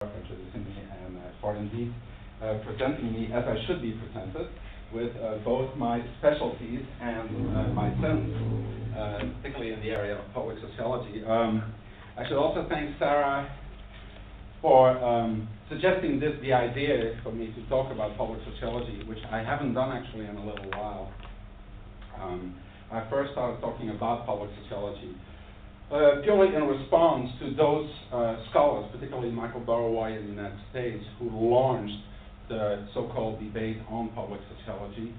for introducing me and for indeed presenting me as I should be presented, with both my specialties and my sins, particularly in the area of public sociology. I should also thank Sarah for suggesting the idea for me to talk about public sociology, which I haven't done actually in a little while. I first started talking about public sociology purely in response to those scholars, particularly Michael Burroway in the United States, who launched the so-called debate on public sociology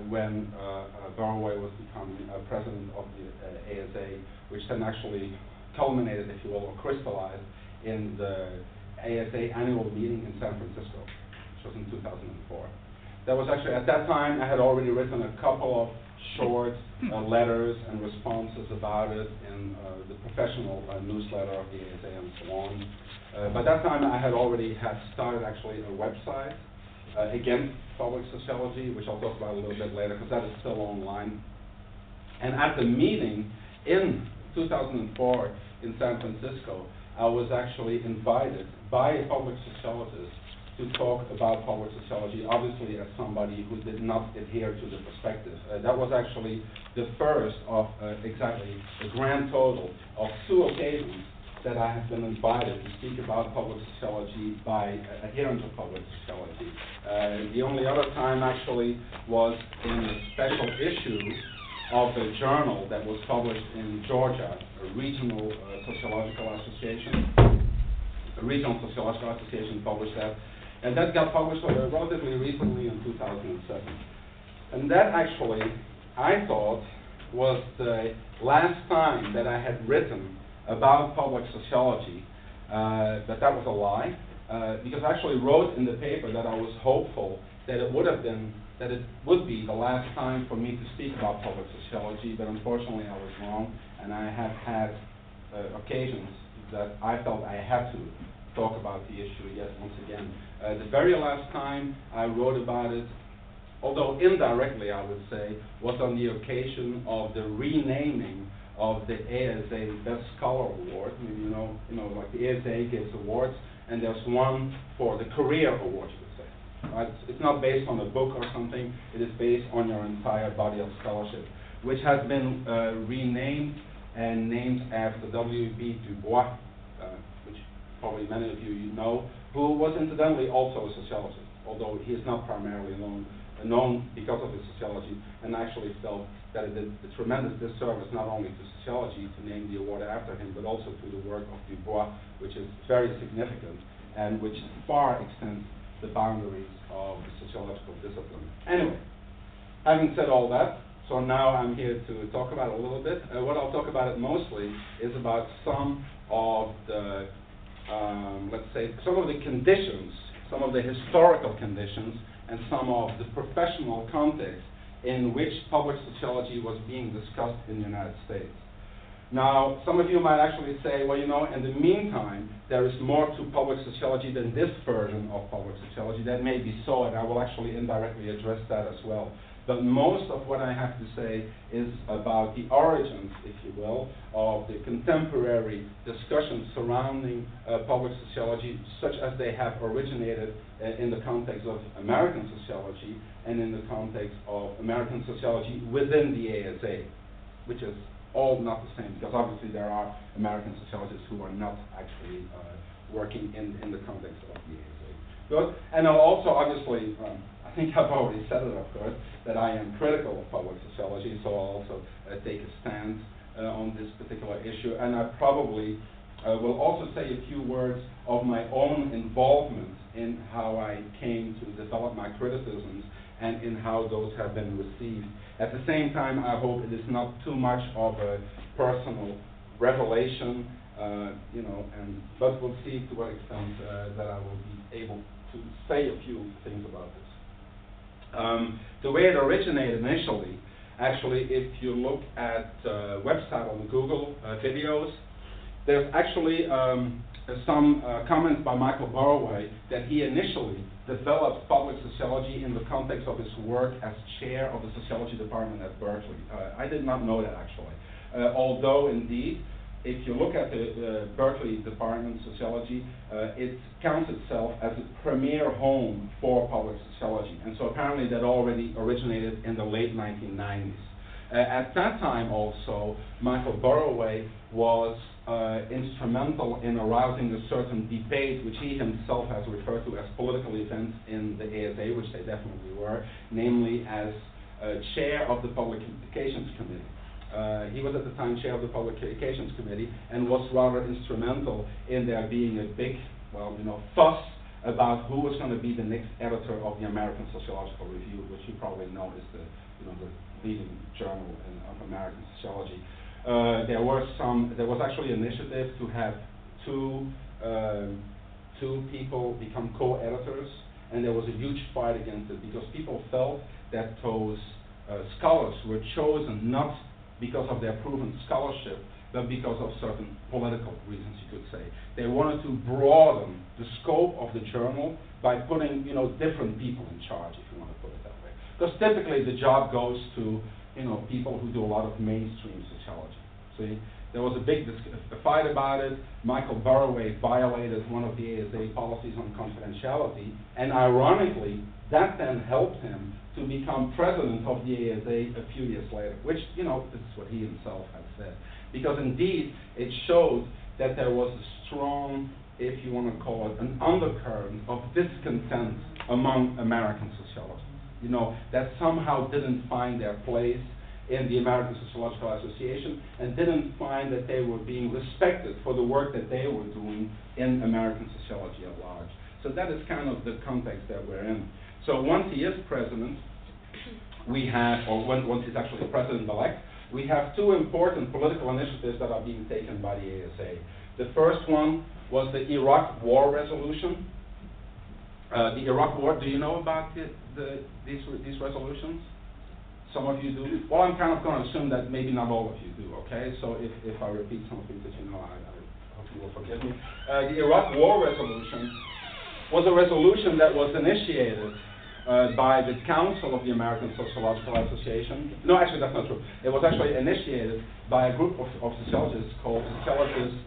when Burroway was becoming president of the ASA, which then actually culminated, if you will, or crystallized in the ASA annual meeting in San Francisco, which was in 2004. That was actually, at that time, I had already written a couple of short letters and responses about it in the professional newsletter of the ASA and so on. By that time, I had already started actually a website against public sociology, which I'll talk about a little bit later, because that is still online. And at the meeting in 2004 in San Francisco, I was actually invited by a public sociologist to talk about public sociology, obviously as somebody who did not adhere to the perspective. That was actually the first of exactly a grand total of 2 occasions that I have been invited to speak about public sociology by adherents of public sociology. The only other time actually was in a special issue of a journal that was published in Georgia, a regional sociological association. A regional sociological association published that. And that got published relatively recently in 2007. And that actually, I thought, was the last time that I had written about public sociology, but that was a lie, because I actually wrote in the paper that I was hopeful that it would be the last time for me to speak about public sociology, but unfortunately I was wrong, and I have had occasions that I felt I had to talk about the issue yet once again. The very last time I wrote about it, although indirectly I would say, was on the occasion of the renaming of the ASA Best Scholar Award. Maybe you know, like the ASA gives awards, and there's one for the Career Award, you would say. Right? It's not based on a book or something, it is based on your entire body of scholarship, which has been renamed and named after W.B. Du Bois, which probably many of you know, who was incidentally also a sociologist, although he is not primarily known because of his sociology, and actually felt that it did a tremendous disservice not only to sociology to name the award after him, but also to the work of Du Bois, which is very significant and which far extends the boundaries of the sociological discipline. Anyway, having said all that, so now I'm here to talk about it a little bit. What I'll talk about it mostly is about some of the let's say, some of the conditions, some of the historical conditions, and some of the professional context in which public sociology was being discussed in the United States. Now, some of you might actually say, well, in the meantime, there is more to public sociology than this version of public sociology. That may be so, and I will actually indirectly address that as well. But most of what I have to say is about the origins, if you will, of the contemporary discussions surrounding public sociology, such as they have originated in the context of American sociology and in the context of American sociology within the ASA, which is all not the same, because obviously there are American sociologists who are not actually working in the context of the ASA. Good. And I'll also, obviously, I think I've already said it, of course, that I am critical of public sociology, so I'll also take a stand on this particular issue. And I probably will also say a few words of my own involvement in how I came to develop my criticisms and in how those have been received. At the same time, I hope it is not too much of a personal revelation, but we'll see to what extent that I will be able to say a few things about this. The way it originated initially, actually, if you look at the website on Google videos, there's actually some comments by Michael Burroway that he initially developed public sociology in the context of his work as chair of the sociology department at Berkeley. I did not know that, actually. Although, indeed, if you look at the Berkeley Department of Sociology, it counts itself as a premier home for public sociology. And so apparently that already originated in the late 1990s. At that time also, Michael Burroway was instrumental in arousing a certain debate, which he himself has referred to as political events in the ASA, which they definitely were, namely as chair of the Public Communications Committee. He was at the time chair of the Public Communications Committee and was rather instrumental in there being a big, fuss about who was going to be the next editor of the American Sociological Review, which you probably know is the leading journal of American sociology. There was actually an initiative to have two people become co-editors, and there was a huge fight against it because people felt that those scholars were chosen not because of their proven scholarship, but because of certain political reasons, you could say. They wanted to broaden the scope of the journal by putting, different people in charge, if you want to put it that way. Because typically the job goes to, people who do a lot of mainstream sociology. See, there was a big fight about it. Michael Burroway violated one of the ASA policies on confidentiality, and ironically, that then helped him to become president of the ASA a few years later, which, this is what he himself had said. Because indeed, it showed that there was a strong, if you want to call it, an undercurrent of discontent among American sociologists, that somehow didn't find their place in the American Sociological Association and didn't find that they were being respected for the work that they were doing in American sociology at large. So that is kind of the context that we're in. So once he is president, we have, or once he's actually president-elect, we have two important political initiatives that are being taken by the ASA. The first one was the Iraq War resolution. The Iraq War, do you know about these resolutions? Some of you do. Well, I'm kind of going to assume that maybe not all of you do, okay? So if I repeat some of things that you know, I hope you will forgive me. The Iraq War resolution was a resolution that was initiated by the Council of the American Sociological Association. No, actually, that's not true. It was actually initiated by a group of sociologists called Sociologists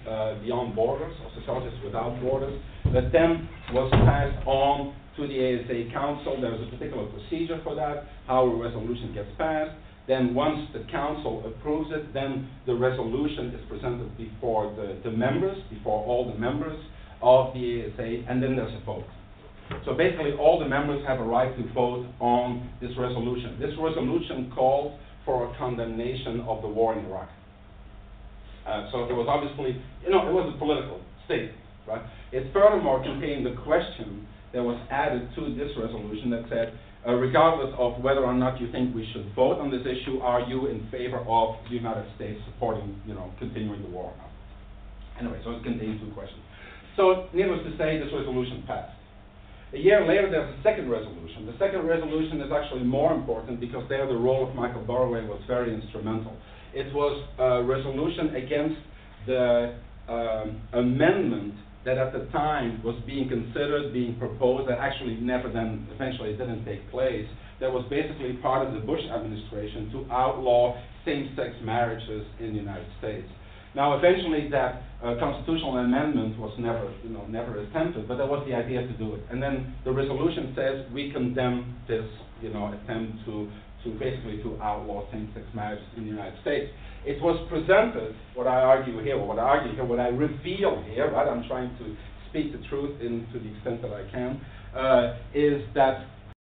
Beyond Borders, or Sociologists Without Borders, that then was passed on to the ASA Council. There's a particular procedure for that, how a resolution gets passed. Then once the Council approves it, then the resolution is presented before the members, before all the members of the ASA, and then there's a vote. So basically, all the members have a right to vote on this resolution. This resolution called for a condemnation of the war in Iraq. So it was obviously, it was a political statement, right? It furthermore contained the question that was added to this resolution that said, regardless of whether or not you think we should vote on this issue, are you in favor of the United States supporting, continuing the war or not? Anyway, so it contained two questions. So needless to say, this resolution passed. A year later, there's a second resolution. The second resolution is actually more important because there the role of Michael Burroway was very instrumental. It was a resolution against the amendment that at the time was being considered, being proposed, that actually never then, eventually didn't take place, that was basically part of the Bush administration to outlaw same-sex marriages in the United States. Now, eventually that constitutional amendment was never attempted, but that was the idea to do it. And then the resolution says we condemn this, attempt to basically to outlaw same-sex marriage in the United States. It was presented, what I reveal here, right? I'm trying to speak the truth to the extent that I can, is that